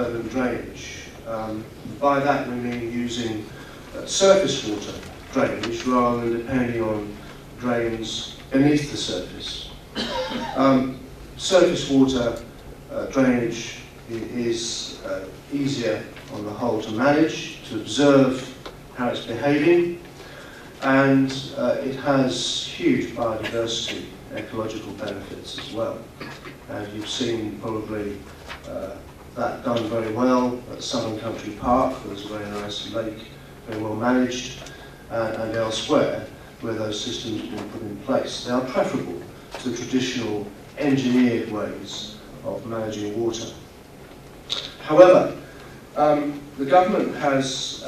urban drainage. By that we mean using surface water drainage rather than depending on drains beneath the surface. Surface water drainage is easier on the whole to manage, to observe how it's behaving, and it has huge biodiversity, ecological benefits as well. And you've seen probably that done very well at Southern Country Park. There's a very nice lake, very well managed, and elsewhere where those systems have been put in place. They are preferable to the traditional engineered ways of managing water. However, the government has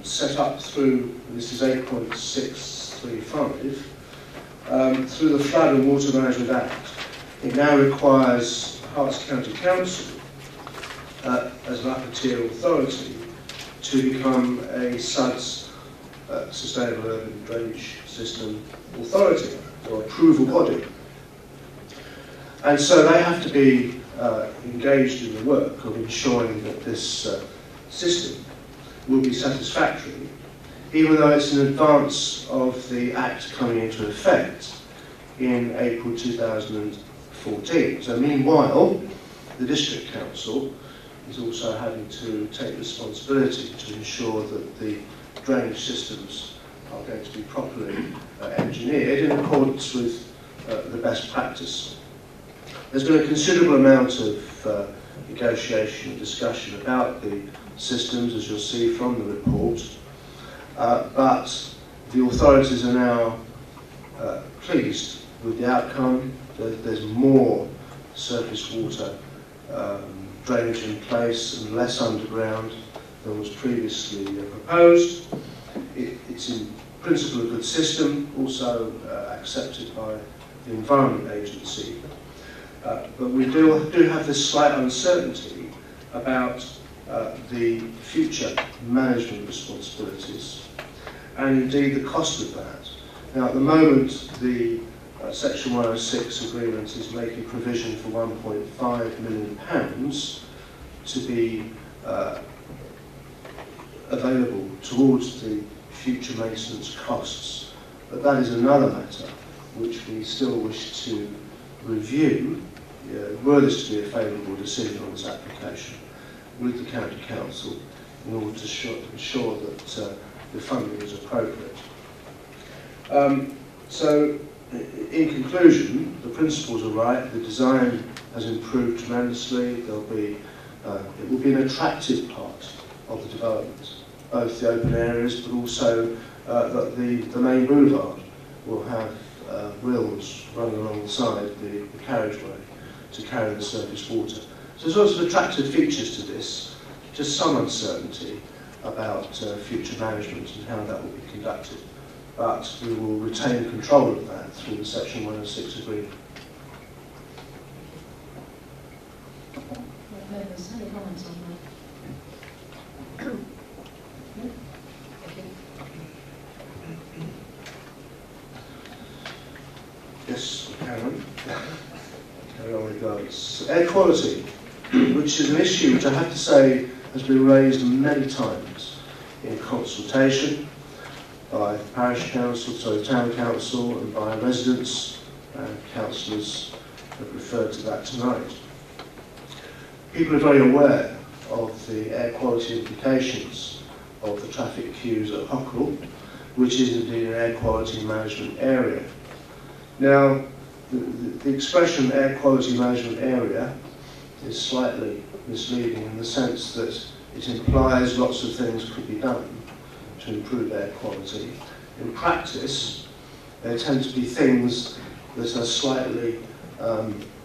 set up through, this is 8.635, through the Flood and Water Management Act, it now requires Herts County Council as an upper tier authority to become a SUDS, Sustainable Urban Drainage System Authority, or approval body. And so they have to be engaged in the work of ensuring that this system will be satisfactory, even though it's in advance of the Act coming into effect in April 2014. So meanwhile, the District Council is also having to take responsibility to ensure that the drainage systems are going to be properly engineered in accordance with the best practice. There's been a considerable amount of negotiation and discussion about the systems, as you'll see from the report, but the authorities are now pleased with the outcome. There's more surface water drainage in place and less underground than was previously proposed. It's in principle a good system, also accepted by the Environment Agency. But we do have this slight uncertainty about the future management responsibilities and indeed the cost of that. Now at the moment the Section 106 agreement is making provision for £1.5 million to be available towards the future maintenance costs. But that is another matter which we still wish to review, were this to be a favourable decision on this application, with the County Council in order to ensure that the funding is appropriate. So, in conclusion, the principles are right, the design has improved tremendously, it will be an attractive part of the development, both the open areas but also that the main boulevard will have rills running alongside the carriageway to carry the surface water. So there's lots of attractive features to this, just some uncertainty about future management and how that will be conducted. But we will retain control of that through the Section 106 agreement. Members, any comments on that? Yes, Karen. Carry on regardless. Air quality, which is an issue which I have to say has been raised many times in consultation by the parish council, so the town council, and by residents and councillors have referred to that tonight. People are very aware of the air quality implications of the traffic queues at Hockrell, which is indeed an air quality management area. Now, the expression air quality management area is slightly misleading in the sense that it implies lots of things could be done to improve air quality. In practice, there tend to be things that are slightly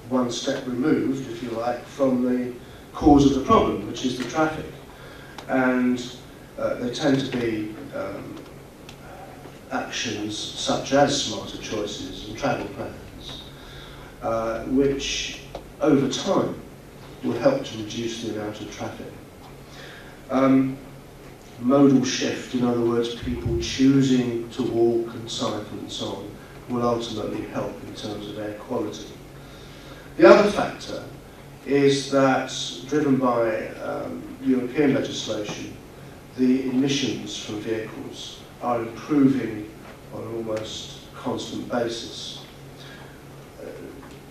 one step removed, if you like, from the cause of the problem, which is the traffic. And there tend to be actions such as smarter choices and travel plans, which over time will help to reduce the amount of traffic. Modal shift, in other words, people choosing to walk and cycle and so on, will ultimately help in terms of air quality. The other factor is that, driven by European legislation, the emissions from vehicles are improving on an almost constant basis.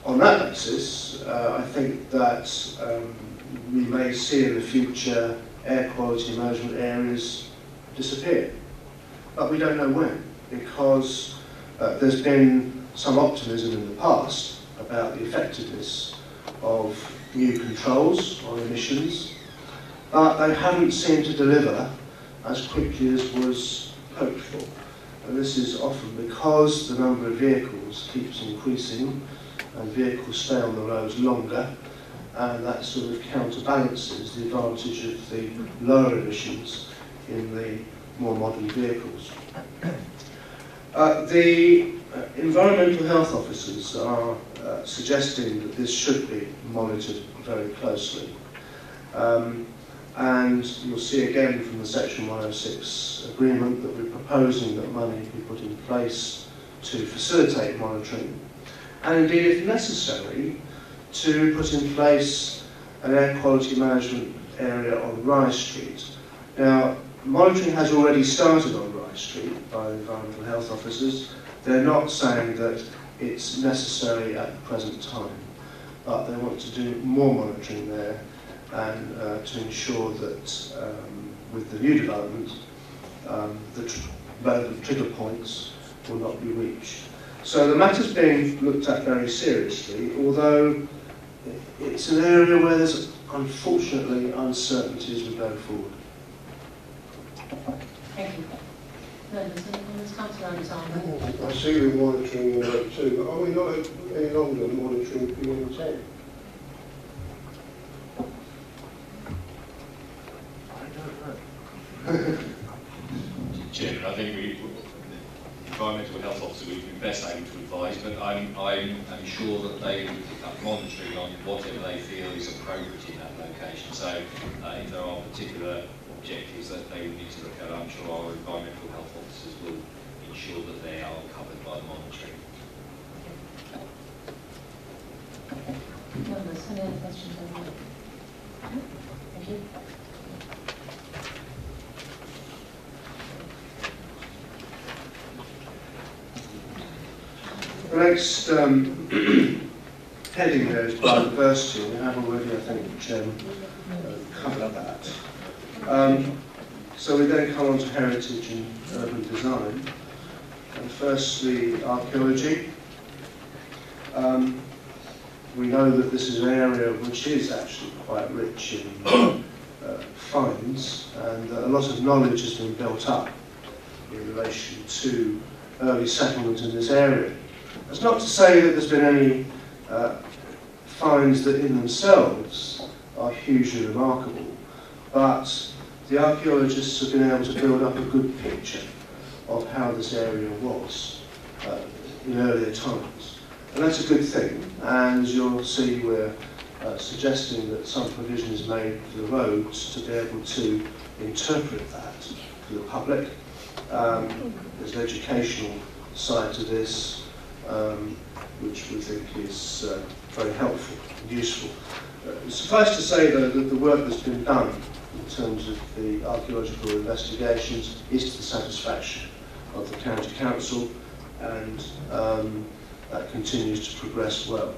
On that basis, I think that we may see in the future air quality management areas disappear. But we don't know when, because there's been some optimism in the past about the effectiveness of new controls on emissions, but they haven't seemed to deliver as quickly as was hoped for. And this is often because the number of vehicles keeps increasing and vehicles stay on the roads longer, and that sort of counterbalances the advantage of the lower emissions in the more modern vehicles. The environmental health officers are suggesting that this should be monitored very closely. And you'll see again from the Section 106 agreement that we're proposing that money be put in place to facilitate monitoring, and indeed, if necessary, to put in place an air quality management area on Rye Street. Now, monitoring has already started on Rye Street by environmental health officers. They're not saying that it's necessary at the present time, but they want to do more monitoring there and to ensure that with the new development, the relevant trigger points will not be reached. So the matter's being looked at very seriously, although it's an area where there's unfortunately uncertainty as we go forward. Thank you. No, there's Councillor Alexander. I see we're monitoring too, but are we not any longer monitoring PM10? Chairman, I think the environmental health officer would be best able to advise, but I'm sure that they will pick up monitoring on whatever they feel is appropriate in that location. So if there are particular objectives that they will need to look at, I'm sure our environmental health officers will ensure that they are covered by the monitoring. Members, any other questions over there? Thank you. The next heading there is biodiversity. We have already, I think, covered that. So we then come on to heritage and urban design. And firstly, archaeology. We know that this is an area which is actually quite rich in finds, and a lot of knowledge has been built up in relation to early settlement in this area. That's not to say that there's been any finds that in themselves are hugely remarkable, but the archaeologists have been able to build up a good picture of how this area was in earlier times. And that's a good thing, and as you'll see, we're suggesting that some provision is made for the roads to be able to interpret that for the public. There's an educational side to this, which we think is very helpful and useful. Suffice to say, though, that the work that's been done in terms of the archaeological investigations is to the satisfaction of the County Council, and that continues to progress well.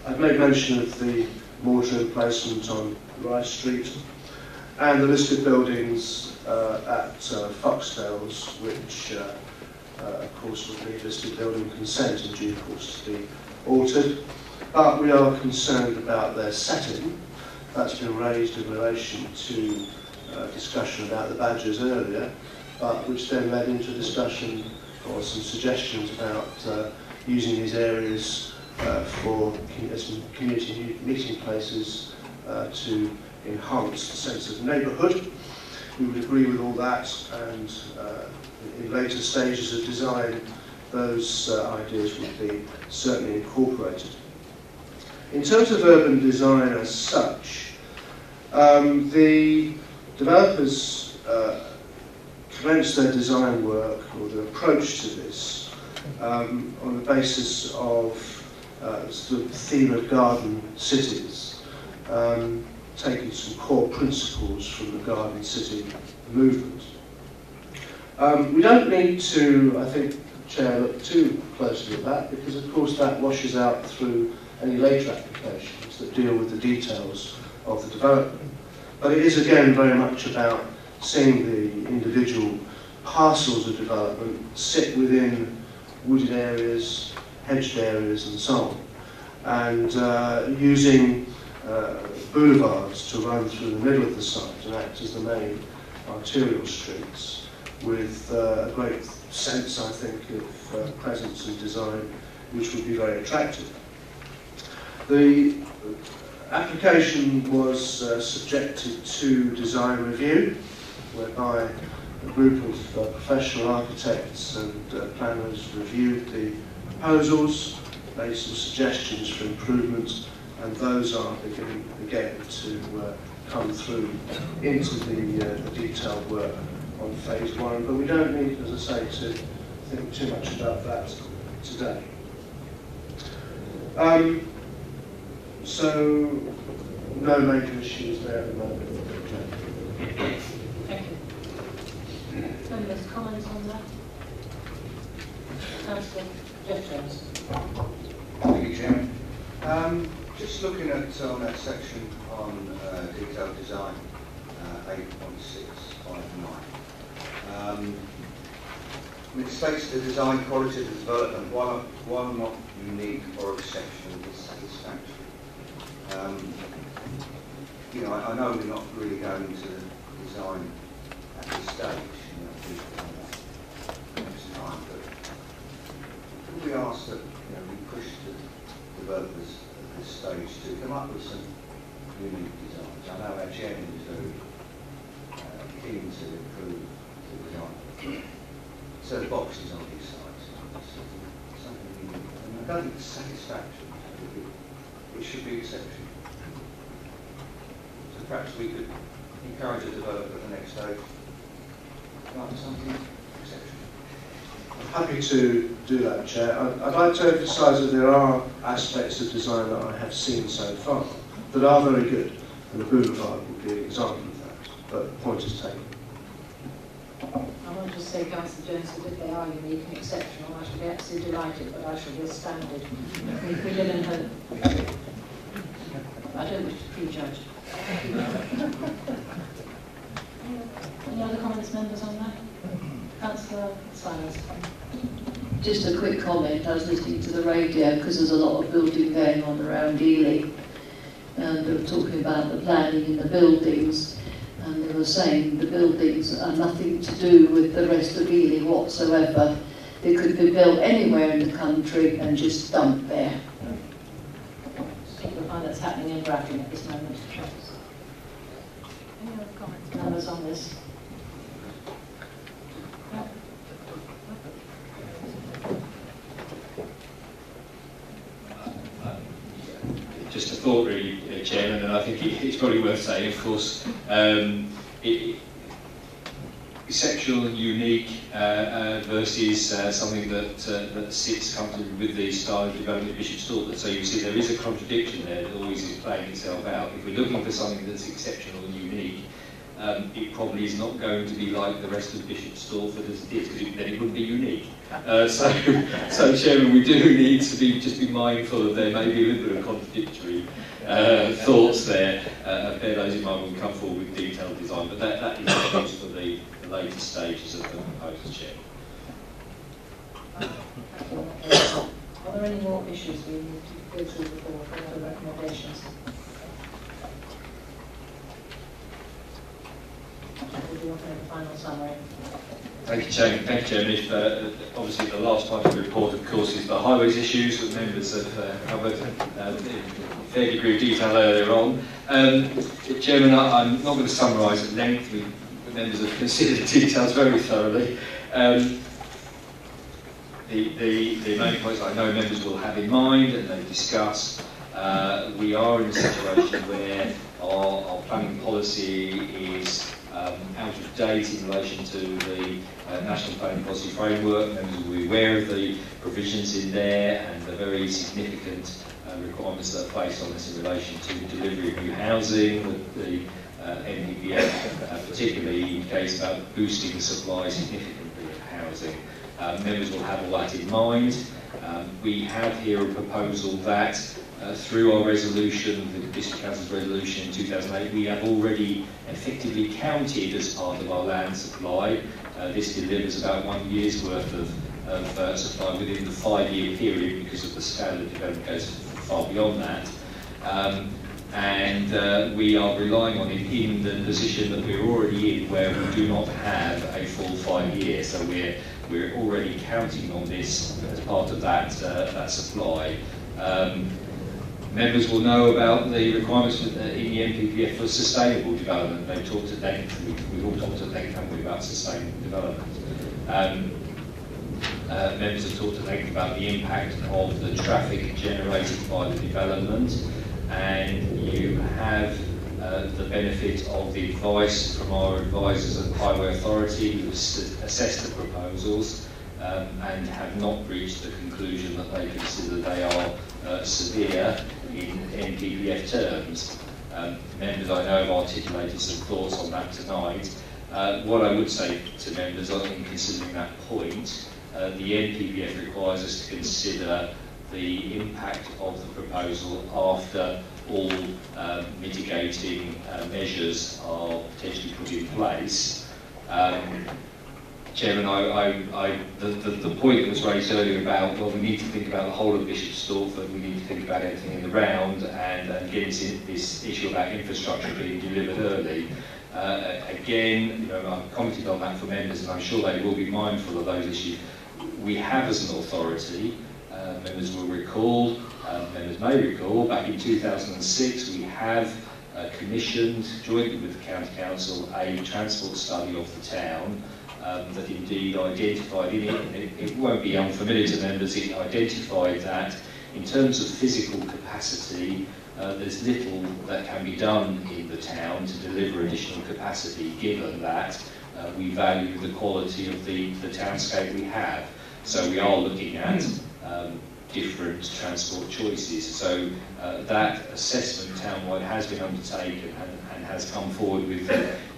I've made mention of the mortar emplacement on Rye Street and the listed buildings at Foxdales, which of course would need listed building consent in due course to be altered. But we are concerned about their setting. That's been raised in relation to discussion about the badgers earlier, but which then led into a discussion or some suggestions about using these areas for some community meeting places to enhance the sense of neighbourhood. We would agree with all that, and in later stages of design, those ideas would be certainly incorporated. In terms of urban design as such, the developers commenced their design work, or their approach to this, on the basis of it's the theme of garden cities, taking some core principles from the garden city movement. We don't need to, I think, Chair, look too closely at that, because of course that washes out through any later applications that deal with the details of the development. But it is again very much about seeing the individual parcels of development sit within wooded areas, hedged areas and so on, and using boulevards to run through the middle of the site and act as the main arterial streets, with a great sense, I think, of presence and design, which would be very attractive. The application was subjected to design review, whereby a group of professional architects and planners reviewed the proposals, made some suggestions for improvement, and those are beginning again to come through into the detailed work on phase 1, but we don't need, as I say, to think too much about that today. So, no major issues there at the moment. Thank you. Members, comments on that? Councillor Jeff Jones. Thank you, Chairman. Just looking at on that section on detailed design, 8.659. It states the design quality of the development, while not unique or exceptional, is satisfactory. You know, I know we're not really going to the design at this stage, you know, next time, but could we ask that, you know, we push the developers at this stage to come up with some unique designs? I know our chairman is very keen to improve the design. So the boxes on these sides, something unique. And I don't think it's satisfactory. It should be exceptional. So perhaps we could encourage a developer at the next stage to come up with something exceptional. I'm happy to do that, Chair. I'd like to emphasise that there are aspects of design that I have seen so far that are very good, and the boulevard would be an example of that, but the point is taken. I want to say, Councillor Jones, that if they are unique and exceptional, I should be absolutely delighted, but I shall be astounded. We live in hope. I don't wish to prejudge. Any other comments, members, on that? Councillor Silence. Just a quick comment. I was listening to the radio because there's a lot of building going on around Ely, and they were talking about the planning in the buildings, and they were saying the buildings are nothing to do with the rest of Ely whatsoever. They could be built anywhere in the country and just dumped there. I think you'll find that's happening in Grafton at this moment. Any other comments, members, on this? No? Just a thought really, Chairman, and I think it's probably worth saying, of course, exceptional and unique versus something that sits comfortably with the style of development of Bishop's Stortford. So you see there is a contradiction there that always is playing itself out. If we're looking for something that's exceptional and unique, it probably is not going to be like the rest of Bishop's Stortford as it is, because then it wouldn't be unique. So Chairman, we do need to be mindful that there may be a little bit of contradictory thoughts there. Bear those in mind when we come forward with detailed design, but that is the case for the later stages of the proposal, Chair. Are there any more issues we need to go through before the recommendations? Would you want to make a final summary? Thank you, Chairman. Thank you, Chairman. Obviously, the last part of the report, of course, is the highways issues that members have covered in a fair degree of detail earlier on. Chairman, I'm not going to summarise at length. The members have considered the details very thoroughly. The main points I know members will have in mind and they discuss. We are in a situation where our planning policy is out of to date in relation to the National Planning Policy Framework. Members will be aware of the provisions in there and the very significant requirements that are placed on us in relation to the delivery of new housing. The NPPF particularly indicates about boosting the supply significantly of housing. Members will have all that in mind. We have here a proposal that through our resolution, the District Council's resolution in 2008, we have already effectively counted as part of our land supply. This delivers about 1 year's worth of supply within the 5-year period, because of the scale of development goes far beyond that. And we are relying on it in the position that we're already in, where we do not have a full 5 years. So we're already counting on this as part of that supply. Members will know about the requirements in the NPPF for sustainable development. They've talked at length, we've all talked at length, haven't we, about sustainable development. Members have talked at length about the impact of the traffic generated by the development, and you have the benefit of the advice from our advisors at the Highway Authority, who have assessed the proposals and have not reached the conclusion that they consider they are severe in NPPF terms. Members, I know, have articulated some thoughts on that tonight. What I would say to members in considering that point, the NPPF requires us to consider the impact of the proposal after all mitigating measures are potentially put in place. Chairman, the point that was raised earlier about, well, we need to think about the whole of Bishop Stortford, we need to think about everything in the round, and get into this issue about infrastructure being delivered early. Again, you know, I've commented on that for members, and I'm sure they will be mindful of those issues. We have, as an authority, members will recall, members may recall, back in 2006 we have commissioned, jointly with the County Council, a transport study of the town that indeed identified in it, and it won't be unfamiliar to members, it identified that in terms of physical capacity, there's little that can be done in the town to deliver additional capacity, given that we value the quality of the townscape we have. So we are looking at different transport choices. So that assessment townwide has been undertaken and has come forward with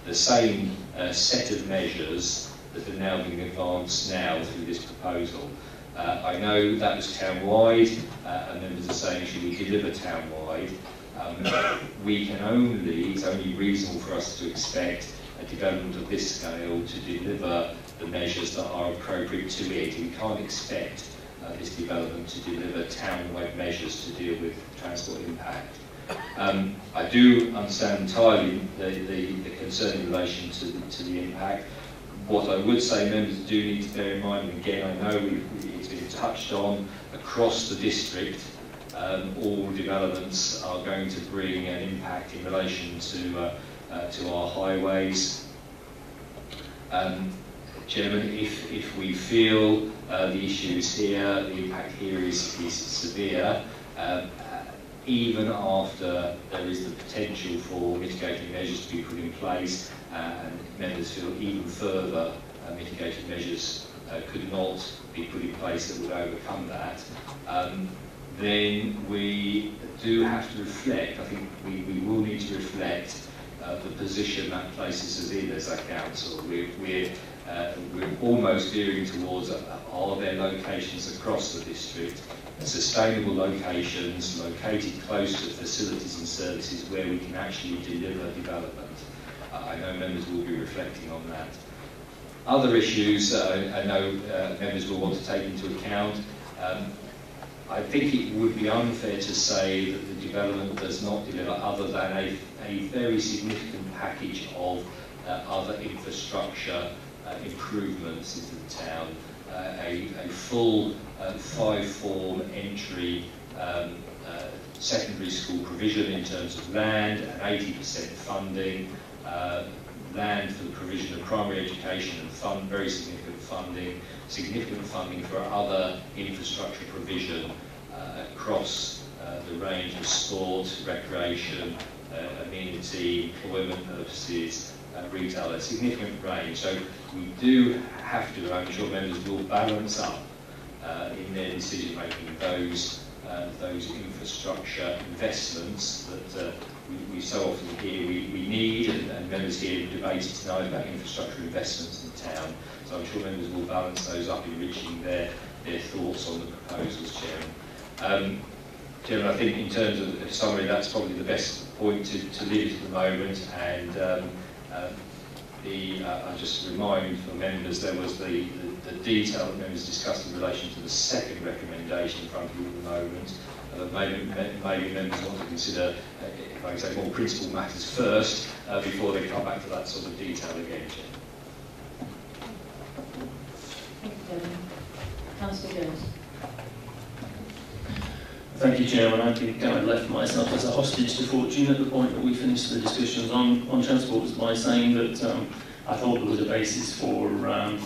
the same set of measures that are now being advanced now through this proposal. I know that was townwide, and members are saying, should we deliver townwide? It's only reasonable for us to expect a development of this scale to deliver the measures that are appropriate to it. We can't expect this development to deliver town-wide measures to deal with transport impact. I do understand entirely the concern in relation to the impact. What I would say members do need to bear in mind, and again I know it's been touched on across the district, all developments are going to bring an impact in relation to our highways. Chairman, if we feel the issues here, the impact here is severe, even after there is the potential for mitigating measures to be put in place, and members feel even further mitigating measures could not be put in place that would overcome that, then we do have to reflect, I think we will need to reflect the position that places us in as a council. We're almost veering towards, are there locations across the district, sustainable locations located close to facilities and services where we can actually deliver development. I know members will be reflecting on that. Other issues I know members will want to take into account. I think it would be unfair to say that the development does not deliver other than a very significant package of other infrastructure improvements into the town. A full 5-form entry secondary school provision in terms of land, and 80% funding, land for the provision of primary education and very significant funding for other infrastructure provision across the range of sport, recreation, amenity, employment purposes, retail, a significant range. So we do have to, I'm sure members will balance up in their decision making those infrastructure investments that we so often hear we need, and members here have debated tonight about infrastructure investments in town. So I'm sure members will balance those up in reaching their thoughts on the proposals, Chairman. Chairman, I think in terms of summary, that's probably the best point to leave it at the moment. And I'll just remind for members, there was the detail that members discussed in relation to the second recommendation in front of you at the moment. Maybe members want to consider, if I can say, more principal matters first before they come back to that sort of detail again. Thank you, Kevin. Councillor Jones. Thank you, Chairman. I think I left myself as a hostage to fortune at the point that we finished the discussions on transport by saying that I thought there was a basis for a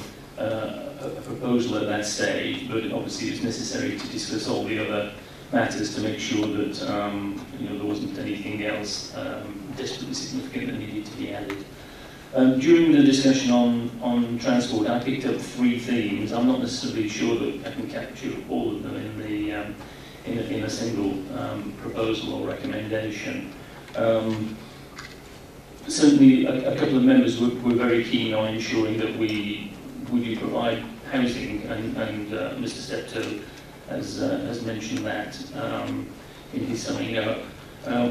proposal at that stage, but obviously it was necessary to discuss all the other matters to make sure that there wasn't anything else desperately significant that needed to be added. During the discussion on transport, I picked up 3 themes. I'm not necessarily sure that I can capture all of them in a single proposal or recommendation. Certainly, a couple of members were very keen on ensuring that we do provide housing, and Mr. Steptoe has mentioned that in his summing up.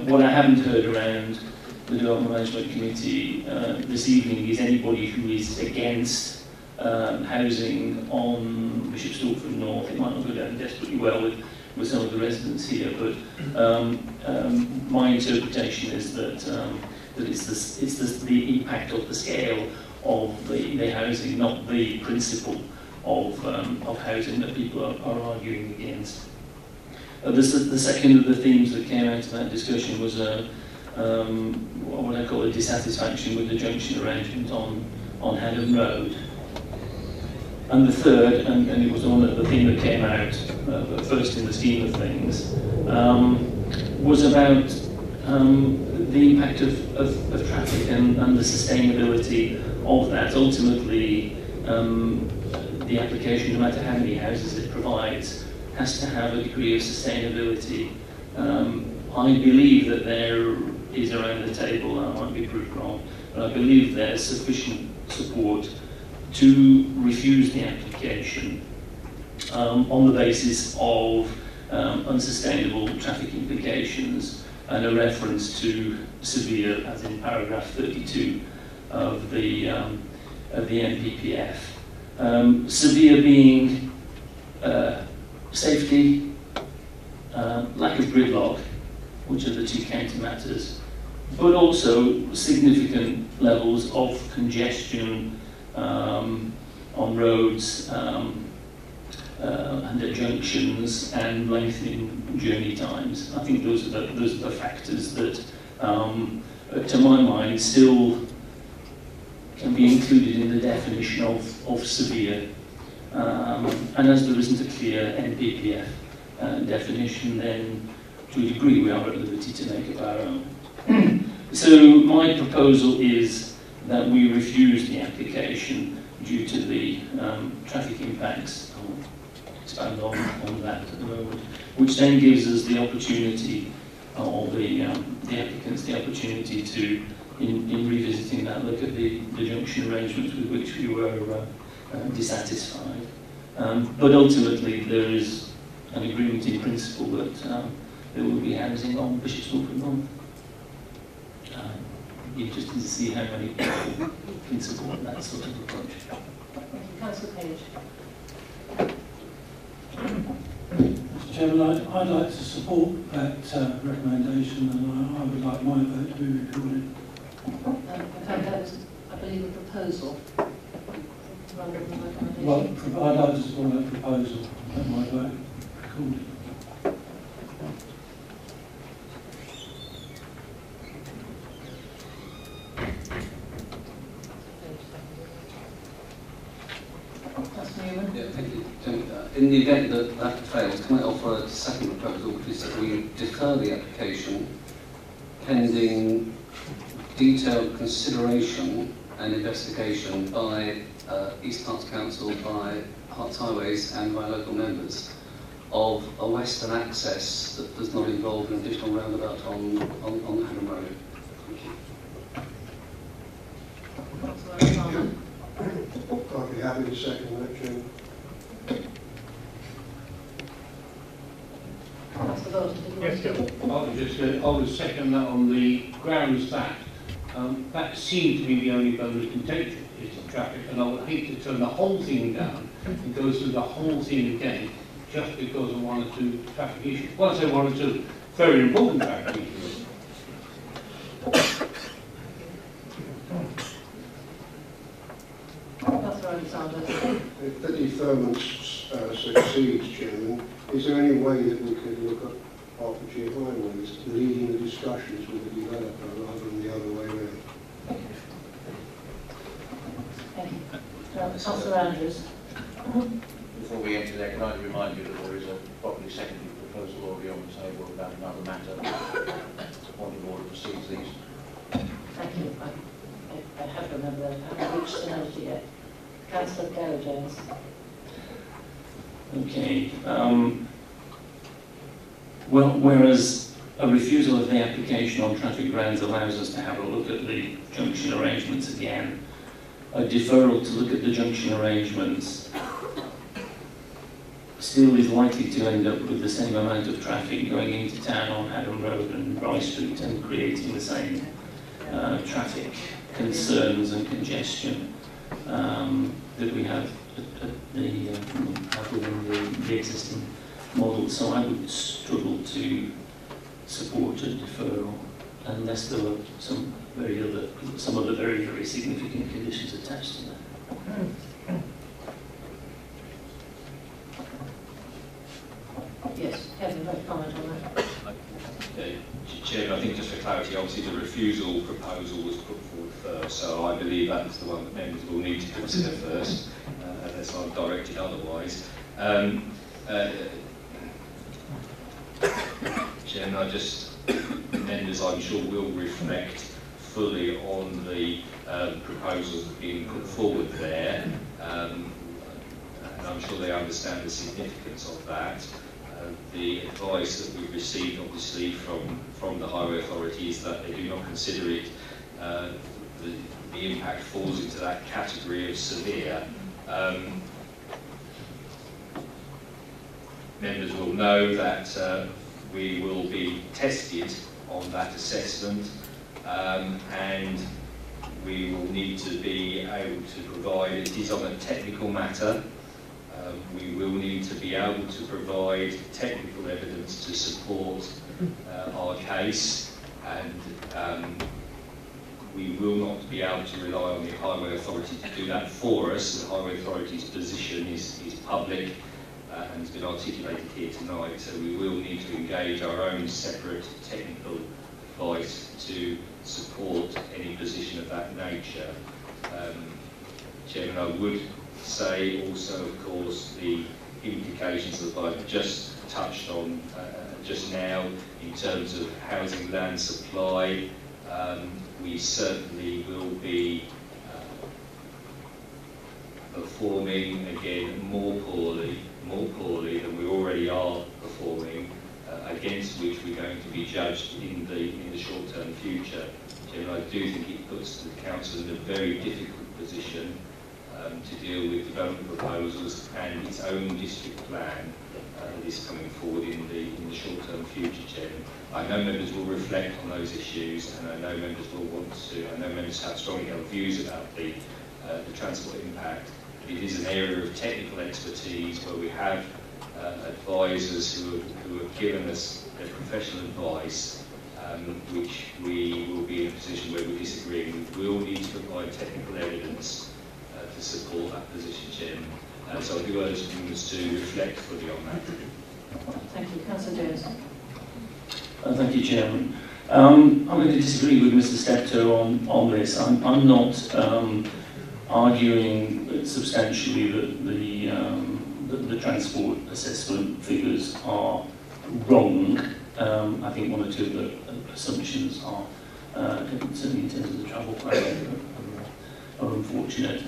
What I haven't heard around the Development Management Committee this evening is anybody who is against housing on Bishop Stortford North. It might not go down desperately well with some of the residents here, but my interpretation is that it's the impact of the scale of the housing, not the principle of housing that people are arguing against. The second of the themes that came out of that discussion was what I call a dissatisfaction with the junction arrangement on Haddon Road. And the third, and it was the theme that came out first in the scheme of things, was about the impact of traffic and the sustainability of that. Ultimately, the application, no matter how many houses it provides, has to have a degree of sustainability. I believe that there is around the table, I might be proved wrong, but I believe there's sufficient support to refuse the application on the basis of unsustainable traffic implications and a reference to severe, as in paragraph 32 of the NPPF. Severe being safety, lack of gridlock, which are the 2 county matters, but also significant levels of congestion on roads and at junctions, and lengthening journey times. I think those are the factors that, to my mind, still can be included in the definition of severe. And as there isn't a clear NPPF definition, then to a degree we are at liberty to make up our own. So my proposal is that we refuse the application due to the traffic impacts. I'll expand on that at the moment, which then gives us the opportunity, or the applicants the opportunity to, in revisiting that, look at the junction arrangements with which we were dissatisfied. But ultimately there is an agreement in principle that there will be housing on Bishop Stortford North. Be interested to see how many people can support that sort of approach. Thank you. Councillor Page. Mr. Chairman, I'd like to support that recommendation, and I would like my vote to be recorded. In fact, that was, I believe, a proposal rather than a recommendation. Well, I'd like to support that proposal, and my vote recorded. Yeah, thank you. In the event that that fails, can I offer a second proposal, which is that we defer the application pending detailed consideration and investigation by East Herts Council, by Herts Highways and by local members of a western access that does not involve an additional roundabout on Haddon Road. Thank you. I'd be happy to second that, Chairman. Yes, I would second that on the grounds that that seemed to be the only bone of contention is the traffic, and I would hate to turn the whole thing down and go through the whole thing again just because of one or two traffic issues. Well, I say one or two very important traffic issues. If the deferment succeeds, Chairman, is there any way that we could look at Hertfordshire Highways leading the discussions with the developer rather than the other way around? Thank you. Councillor Andrews. Before we enter there, can I remind you that there is a properly seconded proposal already on the table about another matter. Point of order precedes these. Thank you. I have remembered that. I haven't reached the note yet. Councillor Gareth-Jones. Okay. Well, whereas a refusal of the application on traffic grounds allows us to have a look at the junction arrangements again, a deferral to look at the junction arrangements still is likely to end up with the same amount of traffic going into town on Haddon Road and Bryce Street and creating the same traffic concerns and congestion that we have within the existing model. So I would struggle to support a deferral unless there were some other very, very significant conditions attached to that. Yes, Kevin, like comment on that. Chairman, I think just for clarity, obviously the refusal proposal was put forward first, so I believe that's the one that members will need to consider first, unless I'm directed otherwise. Chairman, members I'm sure will reflect fully on the proposals that are being put forward there, and I'm sure they understand the significance of that. The advice that we've received, obviously, from the Highway Authority is that they do not consider it, the impact falls into that category of severe. Members will know that we will be tested on that assessment, and we will need to be able to provide, it is on a technical matter, we will need to be able to provide technical evidence to support our case, and we will not be able to rely on the Highway Authority to do that for us. The Highway Authority's position is public and has been articulated here tonight, so we will need to engage our own separate technical advice to support any position of that nature. Chairman, I would say also, of course, the implications that I've just touched on just now in terms of housing land supply. We certainly will be performing again more poorly than we already are performing, against which we're going to be judged in the short-term future. And I do think it puts the council in a very difficult position to deal with development proposals and its own district plan that is coming forward in the short-term future, Chairman. I know members will reflect on those issues, and I know members will want to. I know members have strongly held views about the transport impact. It is an area of technical expertise where we have advisors who have given us their professional advice, which we will be in a position where we disagree. We will need to provide technical evidence to support that position, Chairman. So I do urge members to reflect fully on that. Thank you. Councillor Jones. Thank you, Chairman. I'm going to disagree with Mr. Steptoe on this. I'm not arguing substantially that the transport assessment figures are wrong. I think one or two of the assumptions are, certainly in terms of are unfortunate.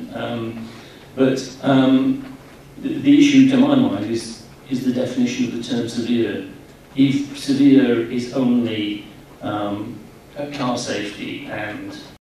The issue to my mind is the definition of the term severe. If severe is only car safety and